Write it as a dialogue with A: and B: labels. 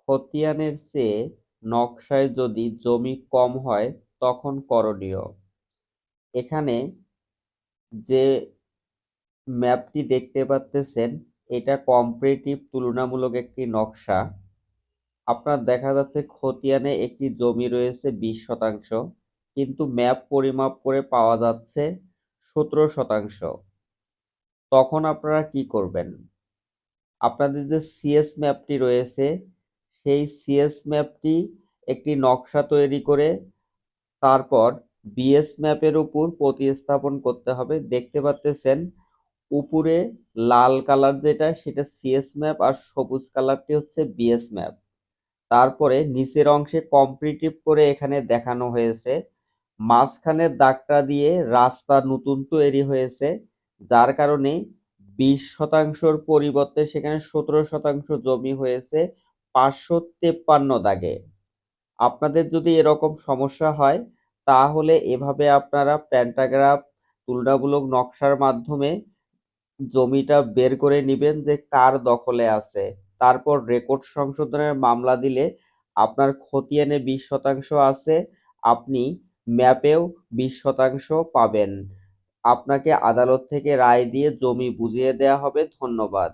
A: খতিয়ানের চেয়ে নকশায় যদি জমি কম হয় তখন করণীয়। এখানে যে ম্যাপটি দেখতে পাচ্ছেন এটা কম্পারেটিভ তুলনামূলক একটি নকশা। আপনার দেখা যাচ্ছে খতিয়ানে একটি জমি রয়েছে 20%, কিন্তু ম্যাপ পরিমাপ করে পাওয়া যাচ্ছে 17%। তখন আপনারা কি করবেন? আপনাদের যে সিএস ম্যাপটি রয়েছে সেই সিএস ম্যাপটি একটি নকশা তৈরি করে তারপর বিএস ম্যাপের উপর প্রতিস্থাপন করতে হবে। দেখতে পাচ্ছেন উপরে লাল কালার যেটা সেটা সিএস ম্যাপ আর সবুজ কালারটি হচ্ছে বিএস ম্যাপ। তারপরে নিচের অংশে কম্পারেটিভ করে এখানে দেখানো হয়েছে। মাঝখানের দাগটা দিয়ে রাস্তা নতুন তৈরি হয়েছে, যার কারণে 20%র পরিবর্তে সেখানে 17% জমি হয়েছে 553 দাগে। আপনাদের যদি এরকম সমস্যা হয় তাহলে এভাবে আপনারা প্যান্টাগ্রাফ তুলনামূলক নকশার মাধ্যমে জমিটা বের করে নিবেন যে কার দখলে আছে। তারপর রেকর্ড সংশোধনের মামলা দিলে আপনার খতিয়ানে 20% আছে, আপনি ম্যাপেও 20% পাবেন। আপনাকে আদালত থেকে রায় দিয়ে জমি বুঝিয়ে দেওয়া হবে। ধন্যবাদ।